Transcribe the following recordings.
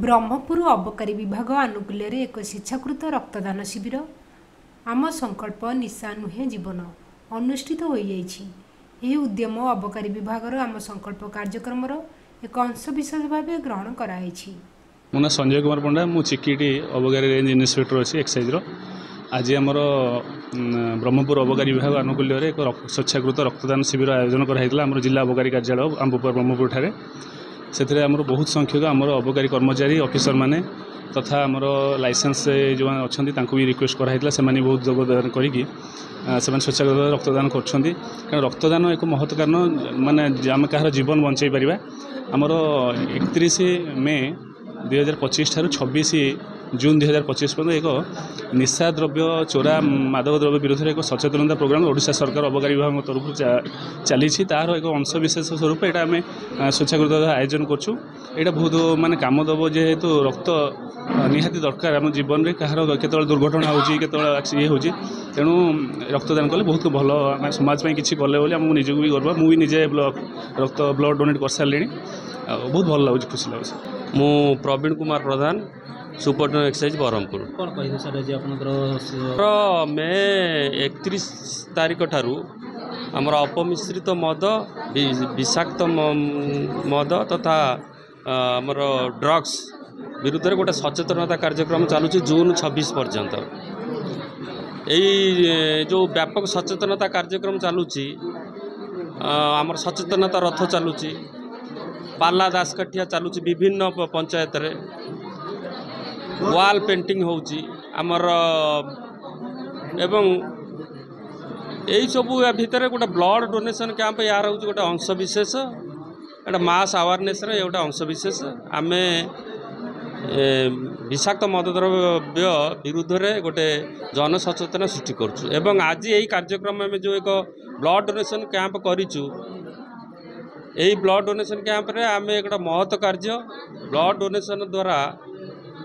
ब्रह्मपुर अबकारी विभाग आनुकूल्य एक स्वेच्छाकृत रक्तदान शिविर आम संकल्प निशा नुहे जीवन अनुष्ठित हो जाइछि। उद्यम अबकारी विभाग आम संकल्प कार्यक्रम एक अंशविशेष भाव ग्रहण कराइछि। मो ना संजय कुमार पंडा मु चिकिटी अबकारी रेंज इन्स्पेक्टर अच्छी एक्साइज आज आमर ब्रह्मपुर अबकारी विभाग आनुकूल्य एक स्वेच्छाकृत रक्तदान शिविर आयोजन कराइला आम जिला अबकारी कार्यालय आमपुर ब्रह्मपुर ठारे से बहुत संख्यक आमर अबकारी कर्मचारी ऑफिसर माने तथा आमर लाइसेंस जो अच्छा भी रिक्वेस्ट कराइला से बहुत योगदान करी स्वेच्छाकृत रक्तदान कर रक्तदान एक महत्व कारण माने आम कहार जीवन बंचाई पारिबा। आमर 31 मे 2025 ठारू 26 जून 2025 पर्यंत एक निशा द्रव्य चोरा मादक द्रव्य विरोध में एक सचेतनता प्रोग्राम ओडिशा सरकार अबकारी विभाग तरफ चली तार एक अंश विशेष स्वरूप यहाँ आम स्वेच्छाकृत आयोजन करूँ। यहाँ बहुत माने काम दब जेहेतु रक्त निहाती दरकार आम जीवन में कहार केतल दुर्घटना होती ये हो तेणु रक्तदान कले बहुत भल समाज में किसी कले आमको निजक भी गर्व मुझे निजे रक्त ब्लड डोनेट कर सारे बहुत भल लगुच खुशी लगुच। मु प्रवीण कुमार प्रधान सुपरटेंडेंट एक्साइज ब्रह्मपुर मे 31 तारिख ठारू आमर अपमिश्रित मद विषाक्त मद तथा आमर ड्रग्स विरुद्ध में गोटे सचेतनता कार्यक्रम चलुची जून 26 पर्यंत। यही जो व्यापक सचेतनता कार्यक्रम चलुची आमर सचेतनता रथ चलुची पाला दासकाठिया चलुची विभिन्न पंचायत रे वाल पेंटिंग होउची आमर एवं यही सब भितर गोटे ब्लड डोनेशन कैंप यार हूँ गोटे अंशविशेष एटा मास अवेयरनेस गोटे अंशविशेष आम विषाक्त मदद्रव्य विरुद्ध में गोटे जन सचेतन सृष्टि करुँ एवं आज यही कार्यक्रम में जो एक ब्लड डोनेशन कैंप करूँ यही ब्लड डोनेशन कैंप रे आम एक महत्व कार्य ब्लड डोनेशन द्वारा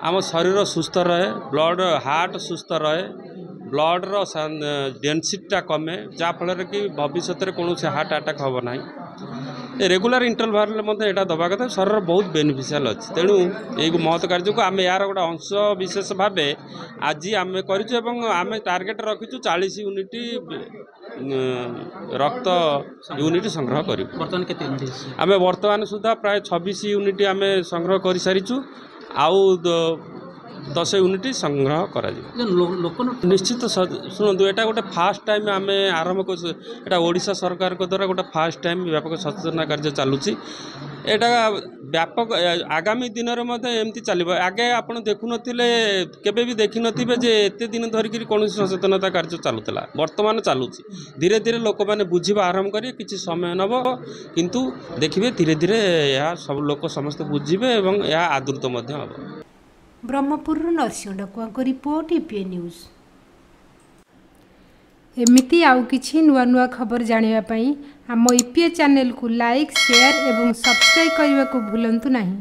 आम शरीर सुस्थ रहे ब्लड हार्ट सुस्थ रहे ब्लड रो डेनसीटा कमे जहाँफल कि भविष्य में कौन हार्ट अटैक हम ना रेगुलर इंटरवल यहाँ दबा कथा शरीर बहुत बेनिफिशियल अच्छी तेणु यही महत्व कार्य को आम यार गोटे अंश विशेष भाव आज आम करें टार्गेट रखीचु 40 यूनिट रक्त यूनिट संग्रह करूँ। आम बर्तमान सुधा प्राय 26 यूनिट आम संग्रह कर सारीचु आउ 10 यूनिट संग्रह करा निश्चित शुणु यहाँ गोटे फास्ट टाइम आम आरंभ कर ओडिशा सरकार को द्वारा गोटे फास्ट टाइम व्यापक सचेतना कार्य चलुची यहाँ व्यापक आगामी दिन में एमती चलो आगे आपड़ देखुन केबे भी देखी नथिबे जे एते दिन धरिक कौन सचेतनता कार्य चलुला वर्तमान चलुची धीरे धीरे लोक मैंने बुझा आरंभ करें किसी समय नब किंतु देखिए धीरे धीरे यह सब लोक समस्ते बुझे और यह आदृत हम। Brahmapur Narasingh Dakua report EPA news. एमिती आउ किछि नुआ नुआ खबर जानिबा पई आम ईपीए चैनल को लाइक शेयर एवं सब्सक्राइब करने को भूलंतु नहीं।